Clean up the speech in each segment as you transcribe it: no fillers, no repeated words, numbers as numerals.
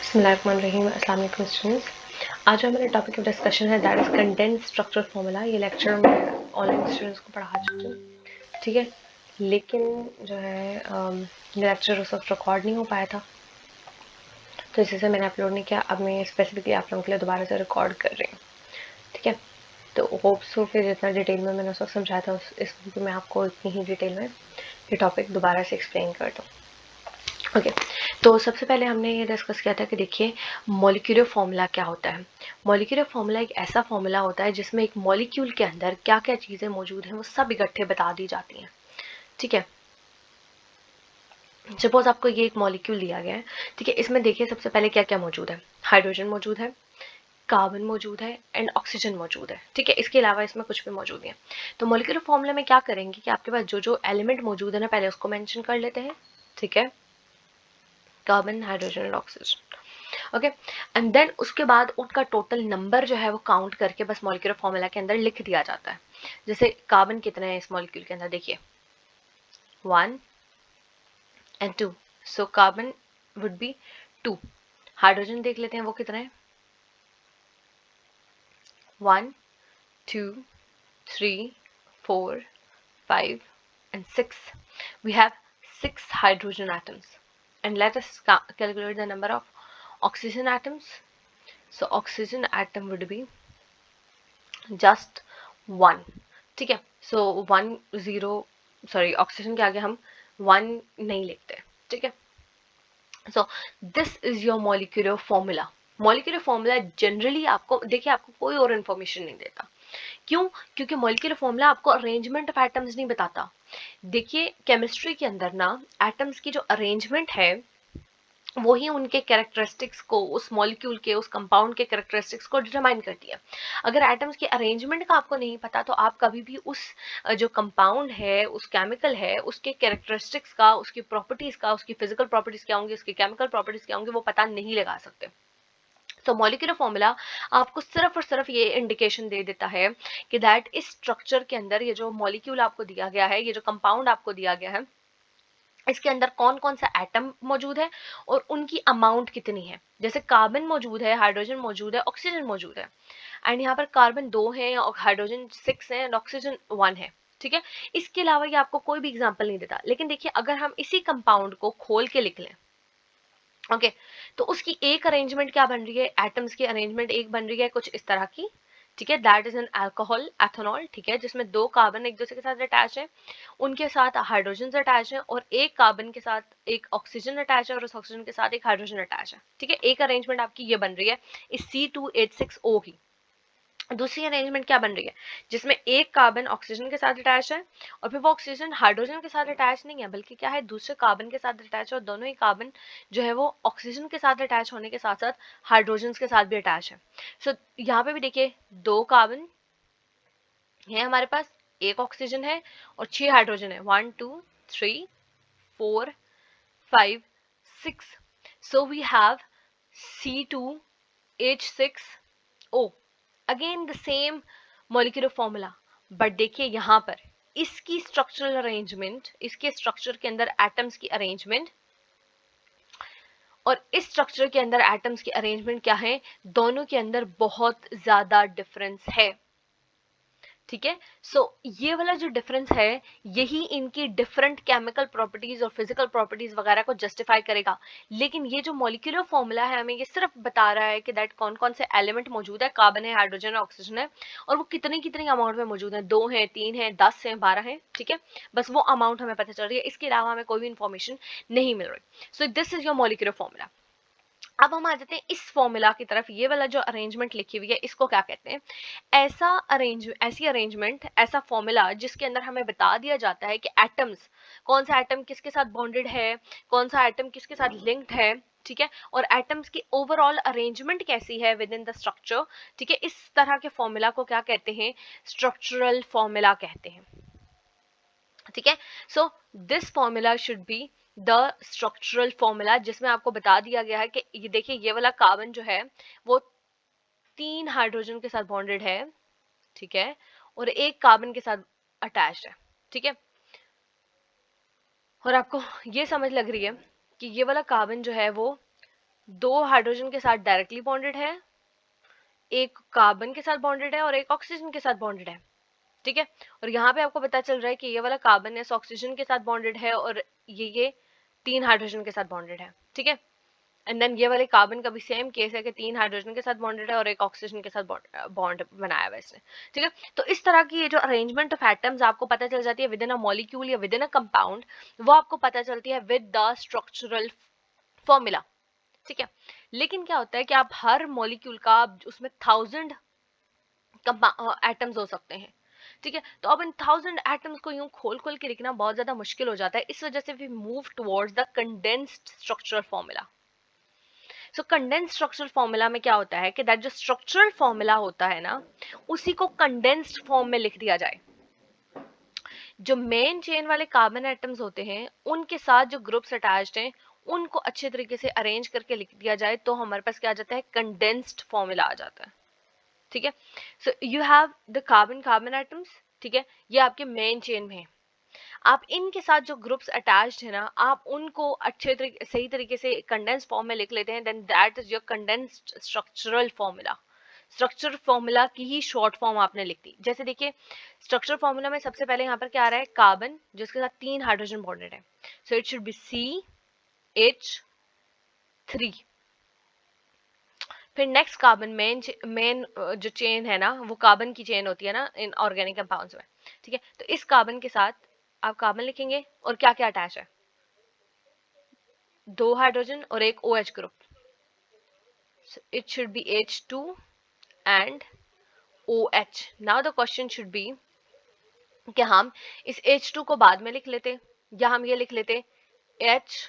बिस्मिल्लाहिर्रहमानिर्रहीम। अस्सलाम वालेकुम स्टूडेंट्स। आज जो हमारा टॉपिक ऑफ डिस्कशन है that is condense structure formula. ये लेक्चर मैं ऑनलाइन स्टूडेंट्स को पढ़ा चुकी हूँ, ठीक है। लेकिन जो है ये लेक्चर उस वक्त रिकॉर्ड नहीं हो पाया था, तो इसी से मैंने अपलोड नहीं किया। अब मैं स्पेसिफिकली आप लोगों के लिए दोबारा से रिकॉर्ड कर रही हूँ, ठीक है। तो होप्स हो कि जितना डिटेल में मैंने उस वक्त समझाया था इस वीडियो में आपको इतनी ही डिटेल में ये टॉपिक दोबारा से एक्सप्लेन कर दूँ। ओके, तो सबसे पहले हमने ये डिस्कस किया था कि देखिए मॉलिक्यूलर फॉर्मूला क्या होता है। मॉलिक्यूलर फॉर्मूला एक ऐसा फॉर्मूला होता है जिसमें एक मॉलिक्यूल के अंदर क्या क्या चीज़ें मौजूद हैं वो सब इकट्ठे बता दी जाती हैं, ठीक है। सपोज आपको ये एक मॉलिक्यूल दिया गया है, ठीक है। इसमें देखिए सबसे पहले क्या क्या मौजूद है। हाइड्रोजन मौजूद है, कार्बन मौजूद है एंड ऑक्सीजन मौजूद है, ठीक है। इसके अलावा इसमें कुछ भी मौजूद नहीं है। तो मॉलिक्यूलर फॉर्मूला में क्या करेंगे कि आपके पास जो जो एलिमेंट मौजूद है ना, पहले उसको मेंशन कर लेते हैं, ठीक है। Carbon, hydrogen and oxygen, okay. And then उसके बाद उनका टोटल नंबर जो है वो काउंट करके बस मॉलिक्यूलर फॉर्मूला के अंदर लिख दिया जाता है। जैसे कार्बन कितने हैं इस मॉलिक्यूल के अंदर, देखिए 1 and 2, so carbon would be 2। Hydrogen देख लेते हैं वो कितने हैं, 1 2 3 4 5 and 6. We have 6 hydrogen atoms. And let us calculate the number of oxygen atoms. So oxygen atom would be just 1, ठीक है। So 1 0, सॉरी ऑक्सीजन के आगे हम 1 नहीं लिखते, ठीक है। So this is your molecular formula. Molecular formula generally आपको देखिए आपको कोई और इन्फॉर्मेशन नहीं देता। क्यों? क्योंकि मॉलिक्यूलर फॉर्मूला आपको अरेंजमेंट ऑफ एटम्स नहीं बताता। देखिए केमिस्ट्री के अंदर ना एटम्स की जो अरेंजमेंट है वही उनके कैरेक्टरिस्टिक्स को, उस मॉलिक्यूल के, उस कंपाउंड के कैरेक्टरिस्टिक्स को डिटरमाइन करती है। अगर एटम्स के अरेंजमेंट का आपको नहीं पता तो आप कभी भी उस जो कंपाउंड है, उस केमिकल है, उसके कैरेक्टरिस्टिक्स का, उसकी प्रॉपर्टीज का, उसकी फिजिकल प्रॉपर्टीज क्या होंगी, उसकी केमिकल प्रॉपर्टीज क्या होंगी, वो पता नहीं लगा सकते। तो मॉलिक्यूलर फॉर्मूला आपको सिर्फ और सिर्फ ये इंडिकेशन दे देता है कि दैट इस स्ट्रक्चर के अंदर ये जो मॉलिक्यूल आपको दिया गया है, ये जो कंपाउंड आपको दिया गया है, इसके अंदर कौन कौन सा एटम मौजूद है और उनकी अमाउंट कितनी है। जैसे कार्बन मौजूद है, हाइड्रोजन मौजूद है, ऑक्सीजन मौजूद है। एंड यहाँ पर कार्बन 2 है और हाइड्रोजन 6 है एंड ऑक्सीजन 1 है, ठीक है। इसके अलावा ये आपको कोई भी एग्जाम्पल नहीं देता। लेकिन देखिए अगर हम इसी कंपाउंड को खोल के लिख लें, ओके, तो उसकी एक अरेंजमेंट क्या बन रही है, एटम्स की अरेंजमेंट एक बन रही है कुछ इस तरह की, ठीक है। That is an alcohol, ethanol, ठीक है, जिसमें 2 कार्बन एक दूसरे के साथ अटैच है, उनके साथ हाइड्रोजन अटैच है और एक कार्बन के साथ एक ऑक्सीजन अटैच है और उस ऑक्सीजन के साथ एक हाइड्रोजन अटैच है, ठीक है। एक अरेंजमेंट आपकी ये बन रही है इस C2H6O की। दूसरी अरेंजमेंट क्या बन रही है, जिसमें एक कार्बन ऑक्सीजन के साथ अटैच है और फिर वो ऑक्सीजन हाइड्रोजन के साथ अटैच नहीं है बल्कि क्या है, दूसरे कार्बन के साथ अटैच है और दोनों ही कार्बन जो है वो ऑक्सीजन के साथ अटैच होने के साथ साथ हाइड्रोजन के साथ भी अटैच है। सो यहाँ पे भी देखिए 2 कार्बन है हमारे पास, एक ऑक्सीजन है और 6 हाइड्रोजन है, 1 2 3 4 5 6। So we have C2H6O, again the same molecular formula. But देखिए यहाँ पर इसकी स्ट्रक्चरल अरेंजमेंट, इसके स्ट्रक्चर के अंदर एटम्स की अरेंजमेंट और इस स्ट्रक्चर के अंदर एटम्स की अरेंजमेंट क्या है, दोनों के अंदर बहुत ज्यादा डिफरेंस है, ठीक है। सो ये वाला जो डिफरेंस है यही इनकी डिफरेंट केमिकल प्रॉपर्टीज और फिजिकल प्रॉपर्टीज वगैरह को जस्टिफाई करेगा। लेकिन ये जो मॉलिक्यूलर फॉर्मूला है हमें ये सिर्फ बता रहा है कि दैट कौन कौन से एलिमेंट मौजूद है, कार्बन है, हाइड्रोजन है, ऑक्सीजन है, और वो कितनी कितनी अमाउंट में मौजूद है, 2 है, 3 है, 10 है, 12 है, ठीक है। बस वो अमाउंट हमें पता चल रही है, इसके अलावा हमें कोई भी इंफॉर्मेशन नहीं मिल रही। So this is your molecular formula. अब हम आ जाते हैं इस फॉर्मूला की तरफ। ये वाला जो अरेंजमेंट लिखी हुई है इसको क्या कहते हैं, ऐसी अरेंजमेंट, ऐसा फॉर्मूला जिसके अंदर हमें बता दिया जाता है कि एटम्स, कौन सा एटम किसके साथ बॉन्डेड है, कौन सा एटम किसके साथ लिंक्ड है, ठीक है, और एटम्स की ओवरऑल अरेंजमेंट कैसी है विद इन द स्ट्रक्चर, ठीक है। इस तरह के फॉर्मूला को क्या कहते हैं, स्ट्रक्चरल फॉर्मूला कहते हैं, ठीक है। So this formula should be the structural formula, जिसमें आपको बता दिया गया है कि ये देखिए ये वाला कार्बन जो है वो 3 हाइड्रोजन के साथ बॉन्डेड है, ठीक है, और एक कार्बन के साथ अटैच्ड है, ठीक है। और आपको ये समझ लग रही है कि ये वाला कार्बन जो है वो 2 हाइड्रोजन के साथ डायरेक्टली बॉन्डेड है, एक कार्बन के साथ बॉन्डेड है और एक ऑक्सीजन के साथ बॉन्डेड है, ठीक है। और यहाँ पे आपको पता चल रहा है कि ये वाला कार्बन है ऑक्सीजन के साथ बॉन्डेड है और ये 3 हाइड्रोजन के साथ बॉन्डेड है, ठीक है। एंड देन ये वाले कार्बन का भी सेम केस है कि 3 हाइड्रोजन के साथ बॉन्डेड है और एक ऑक्सीजन के साथ बॉन्ड बनाया हुआ है इसने, ठीक है। तो इस तरह की ये जो अरेंजमेंट ऑफ एटम्स आपको पता चल जाती है विद इन अ मॉलिक्यूल या विद इन अ कंपाउंड, वो आपको पता चलती है विद द स्ट्रक्चरल फॉर्मूला, ठीक है। लेकिन क्या होता है कि आप हर मॉलिक्यूल का उसमें 1000 एटम्स हो सकते हैं, ठीक है। तो अब इन 1000 एटम्स को यूं खोल खोल के लिखना बहुत ज्यादा मुश्किल हो जाता है, इस वजह से we move towards the condensed structural formula. So condensed structural formula में क्या होता है कि दैट जो स्ट्रक्चरल फॉर्मूला होता है ना, उसी को कंडेंस्ड फॉर्म में लिख दिया जाए। जो मेन चेन वाले कार्बन एटम्स होते हैं उनके साथ जो ग्रुप्स अटैच्ड हैं उनको अच्छे तरीके से अरेंज करके लिख दिया जाए तो हमारे पास क्या आ जाता है, कंडेंस्ड फॉर्मूला आ जाता है, ठीक है। So you have the carbon carbon atoms, ठीक है, ये आपके मेन चेन में है। आप इनके साथ जो ग्रुप्स अटैच्ड है ना, आप उनको अच्छे तरीके सही तरीके से कंडेंस्ड फॉर्म में लिख लेते हैं, then that is your condensed structural formula. Structure formula की ही शॉर्ट फॉर्म आपने लिख दी। जैसे देखिए स्ट्रक्चर फॉर्मूला में सबसे पहले यहाँ पर क्या आ रहा है, कार्बन जिसके साथ 3 हाइड्रोजन बॉन्डेड है, so it should be CH3। फिर नेक्स्ट कार्बन मेन जो चेन है ना, वो कार्बन की चेन होती है ना इन ऑर्गेनिक कंपाउंड्स में, ठीक है। तो इस कार्बन के साथ आप कार्बन लिखेंगे और क्या क्या अटैच है, 2 हाइड्रोजन और एक OH group, it should be H2 and OH। Now the question should be कि हम इस H2 को बाद में लिख लेते या हम ये लिख लेते HOH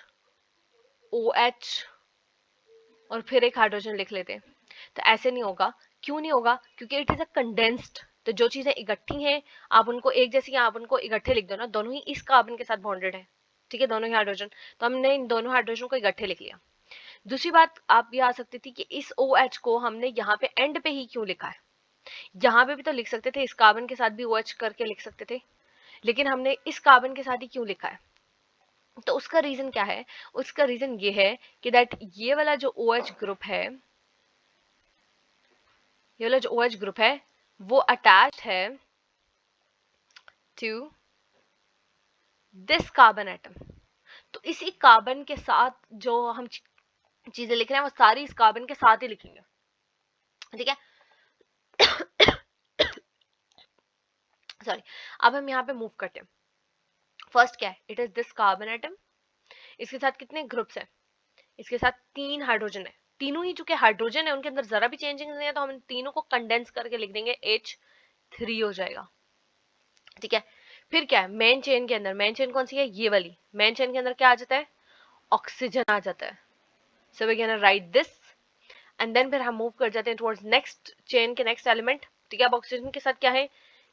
और फिर एक हाइड्रोजन लिख लेते। तो ऐसे नहीं होगा, क्यों नहीं होगा, क्योंकि इट इज अ कंडेंस्ड। तो जो चीजें इकट्ठी हैं आप उनको एक जैसी आप उनको इकट्ठे लिख दो ना, दोनों ही इस कार्बन के साथ बॉन्डेड है, ठीक है, दोनों ही हाइड्रोजन। तो हमने इन दोनों हाइड्रोजन को इकट्ठे लिख लिया। दूसरी बात आप ये आ सकती थी कि इस OH को हमने यहाँ पे एंड पे ही क्यों लिखा है, यहाँ पे भी तो लिख सकते थे, इस कार्बन के साथ भी OH करके लिख सकते थे, लेकिन हमने इस कार्बन के साथ ही क्यों लिखा है। तो उसका रीजन क्या है, उसका रीजन ये है कि दैट ये वाला जो OH ग्रुप है, ये वाला जो OH ग्रुप है वो अटैच्ड है टू दिस कार्बन एटम। तो इसी कार्बन के साथ जो हम चीजें लिख रहे हैं वो सारी इस कार्बन के साथ ही लिखेंगे, ठीक है। सॉरी, अब हम यहाँ पे मूव करते हैं। फर्स्ट क्या है, it is this carbon atom, इसके साथ कितने ग्रुप्स हैं, इसके साथ 3 हाइड्रोजन है, तीनों ही चूंकि हाइड्रोजन है उनके अंदर जरा भी चेंजिंग नहीं है, तो हम इन तीनों को कंडेंस करके लिख देंगे, H3 हो जाएगा, ठीक है। फिर क्या है, मेन चेन के अंदर, मेन चेन कौन सी है, ये वाली, मेन चेन के अंदर क्या आ जाता है, ऑक्सीजन आ जाता है। So we can write this and then फिर हम मूव कर जाते हैं टुवर्ड्स नेक्स्ट चेन के नेक्स्ट एलिमेंट, ठीक है। अब ऑक्सीजन के साथ क्या है,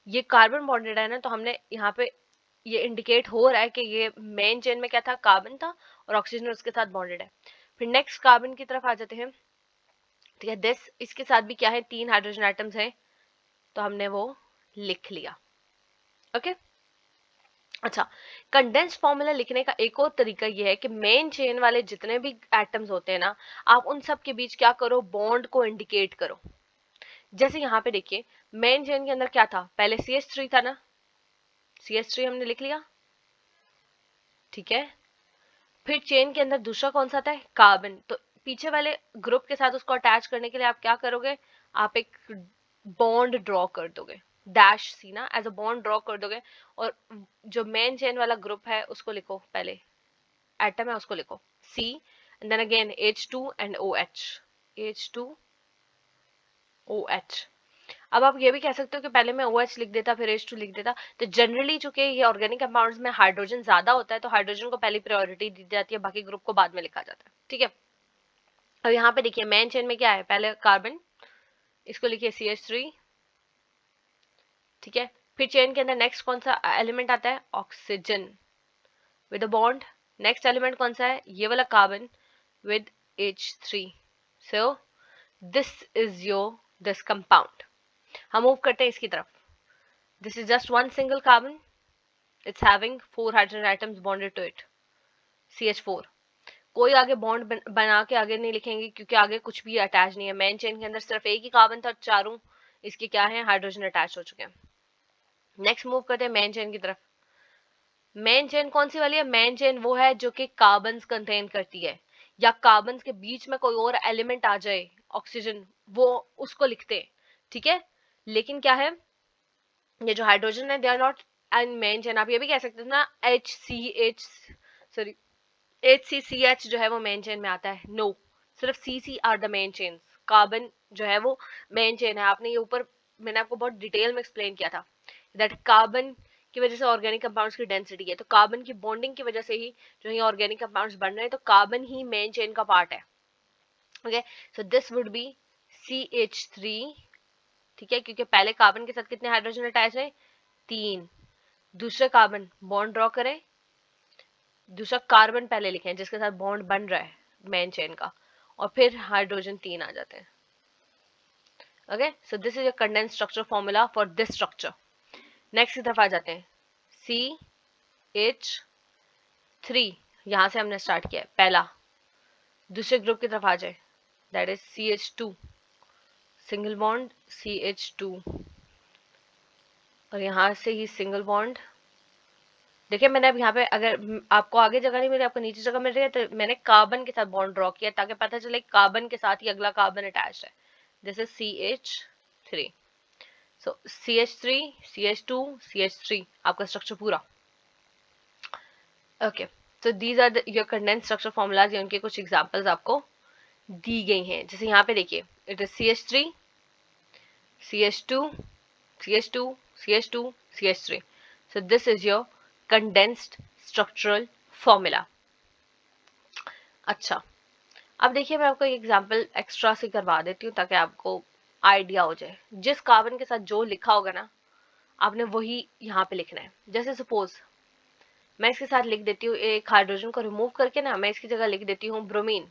ये कार्बन बॉन्डेड है ना, तो हमने यहाँ पे ये इंडिकेट हो रहा है कि ये मेन चेन में क्या था, कार्बन था और ऑक्सीजन उसके साथ बॉन्डेड है। फिर नेक्स्ट कार्बन की तरफ आ जाते हैं, ठीक है, दिस, इसके साथ भी क्या है, 3 हाइड्रोजन एटम्स हैं, तो हमने वो लिख लिया, ओके। अच्छा, कंडेंस्ड फॉर्मूला लिखने का एक और तरीका ये है कि मेन चेन वाले जितने भी एटम्स होते हैं ना, आप उन सब के बीच क्या करो, बॉन्ड को इंडिकेट करो। जैसे यहाँ पे देखिए मेन चेन के अंदर क्या था, पहले CH3 था ना, CH3 हमने लिख लिया, ठीक है। फिर चेन के अंदर दूसरा कौन सा था, कार्बन, तो पीछे वाले ग्रुप के साथ उसको अटैच करने के लिए आप क्या करोगे, आप एक बॉन्ड ड्रॉ कर दोगे, डैश सी ना, एज अ बॉन्ड ड्रॉ कर दोगे, और जो मेन चेन वाला ग्रुप है उसको लिखो, पहले एटम है उसको लिखो C and then again H2 and OH, H2OH। अब आप ये भी कह सकते हो कि पहले मैं OH लिख देता फिर H2 लिख देता, तो जनरली चूंकि ये ऑर्गेनिक कंपाउंड्स में हाइड्रोजन ज्यादा होता है तो हाइड्रोजन को पहली प्रायोरिटी दी जाती है, बाकी ग्रुप को बाद में लिखा जाता है, ठीक है। अब यहाँ पे देखिए मेन चेन में क्या है, पहले कार्बन, इसको लिखिए CH3, ठीक है। फिर चेन के अंदर नेक्स्ट कौन सा एलिमेंट आता है, oxygen with a bond, next element कौन सा है, ये वाला carbon with H3। So this is your this compound। हम मूव करते हैं इसकी तरफ, this is just one single carbon, it's having 4 hydrogen atoms bonded to it, CH4। कोई आगे बॉन्ड बना के आगे नहीं लिखेंगे, क्योंकि आगे कुछ भी अटैच नहीं है। मेन चेन के अंदर सिर्फ एक ही कार्बन था, चारों इसके क्या है, हाइड्रोजन अटैच हो चुके हैं। नेक्स्ट मूव करते हैं मेन चेन की तरफ। मेन चेन कौन सी वाली है? मेन चेन वो है जो कि कार्बन्स कंटेन करती है, या कार्बन्स के बीच में कोई और एलिमेंट आ जाए, ऑक्सीजन, वो उसको लिखते हैं, ठीक है। लेकिन क्या है, ये जो हाइड्रोजन है, they are not an main chain. आप ये भी कह सकते हैं ना, HCH जो है वो मेन चेन में आता है। नो, सिर्फ CC are the main chain. Carbon जो है वो मेन चेन है। आपने ये ऊपर, मैंने आपको बहुत डिटेल में एक्सप्लेन किया था दैट कार्बन की वजह से ऑर्गेनिक कंपाउंड्स की डेंसिटी है, तो कार्बन की बॉन्डिंग की वजह से ही जो ये ऑर्गेनिक कंपाउंड्स बन रहे हैं, तो कार्बन ही मेन चेन का पार्ट है। Okay, so this would be CH3, ठीक है, क्योंकि पहले कार्बन के साथ कितने हाइड्रोजन अटैच है? 3। दूसरे कार्बन बॉन्ड ड्रॉ करें, दूसरा कार्बन पहले लिखें जिसके साथ बॉन्ड बन रहा है मेन चेन का, और फिर हाइड्रोजन 3 आ जाते हैं। Okay, so this is a condense structure formula for this structure. Next की तरफ आ जाते हैं। CH3, यहां से हमने स्टार्ट किया है पहला। दूसरे ग्रुप की तरफ आ जाए, that is CH2, single bond CH2, और यहां से ही सिंगल बॉन्ड। देखिए मैंने अब यहाँ पे, अगर आपको आगे जगह नहीं मिली, आपको नीचे जगह मिल रही है, तो मैंने कार्बन के साथ बॉन्ड ड्रॉ किया ताकि पता चले कार्बन के साथ ही अगला कार्बन अटैच है। This is CH3, so CH3, CH2, CH3, आपका स्ट्रक्चर पूरा। Okay, so these are your condense structure formulas. ये उनके कुछ एग्जांपल्स आपको दी गई हैं। जैसे यहाँ पे देखिए, it is CH3, CH2, CH2, CH2, CH3, so this is your condensed structural formula. अच्छा, अब देखिए मैं आपको एक एग्जांपल एक्स्ट्रा से करवा देती हूँ ताकि आपको आइडिया हो जाए। जिस कार्बन के साथ जो लिखा होगा ना, आपने वही यहाँ पे लिखना है। जैसे सपोज मैं इसके साथ लिख देती हूँ, एक हाइड्रोजन को रिमूव करके ना मैं इसकी जगह लिख देती हूँ ब्रोमीन।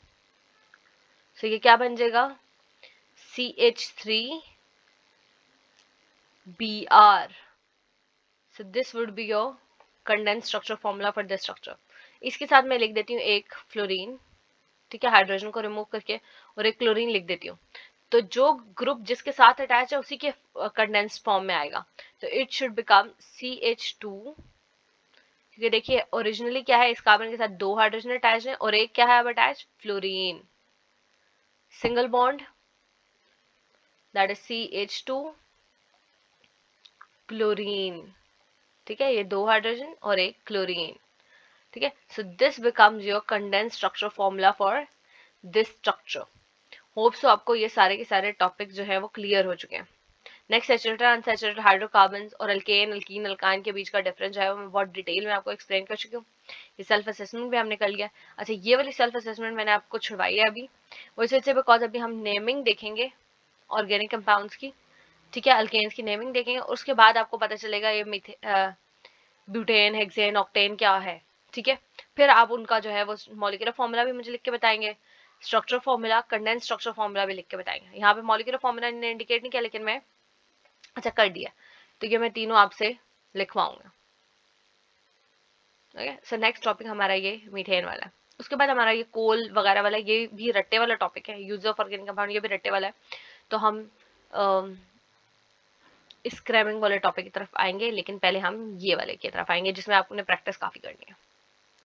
तो ये क्या बन जाएगा? CH3Br। So this would be your condensed structure formula for this structure. इसके साथ मैं लिख देती हूँ एक फ्लोरीन, ठीक है, हाइड्रोजन को रिमूव करके, और एक क्लोरीन लिख देती हूँ। तो जो ग्रुप जिसके साथ अटैच है उसी के कंडेंस्ड फॉर्म में आएगा। तो इट शुड बिकम CH2, क्योंकि देखिए ओरिजिनली क्या है, इस कार्बन के साथ 2 हाइड्रोजन अटैच है और एक क्या है अब attach? Fluorine. Single bond, that is CH2 chlorine, ठीक है, ये 2 हाइड्रोजन और एक क्लोरीन, ठीक है। So this becomes your condense structure formula for this structure. Hope so आपको ये सारे के सारे टॉपिक जो है वो क्लियर हो चुके हैं। नेक्स्ट, सैचुरेटेड अनसैचुरेटेड हाइड्रोकार्बन्स और अल्केन, अल्कीन, अल्काइन के बीच का डिफरेंस जो है वो मैं बहुत डिटेल में आपको एक्सप्लेन कर चुकी हूँ। ये सेल्फ असेसमेंट भी हमने कर लिया। अच्छा, ये वाली सेल्फ असेसमेंट मैंने आपको छुड़वाई है अभी, वो इस वजह से बिकॉज अभी हम नेमिंग देखेंगे ऑर्गेनिक कंपाउंड्स की, ठीक है, अल्केन्स की नेमिंग देखेंगे, उसके बाद आपको पता चलेगा ये ब्यूटेन, हेक्सेन, ऑक्टेन क्या है, ठीक है। फिर आप उनका जो है वो मॉलिक्यूलर फॉर्मूला भी मुझे लिख के बताएंगे, structure formula, condense structure formula भी लिख के बताएंगे। यहाँ पे मॉलिक्यूलर फॉर्मूला ने इंडिकेट नहीं किया, लेकिन मैं अच्छा कर दिया, तो ये मैं तीनों आपसे लिखवाऊंगा। ओके, सो नेक्स्ट टॉपिक हमारा ये मीथेन वाला है। उसके बाद हमारा ये कोल वगैरह वाला, ये भी रट्टे वाला टॉपिक है। यूज ऑफ ऑर्गेनिक कंपाउंड, ये भी रट्टे वाला है। तो हम स्क्रैबिंग वाले टॉपिक की तरफ आएंगे, लेकिन पहले हम ये वाले की तरफ आएंगे जिसमें आपने प्रैक्टिस काफी करनी है।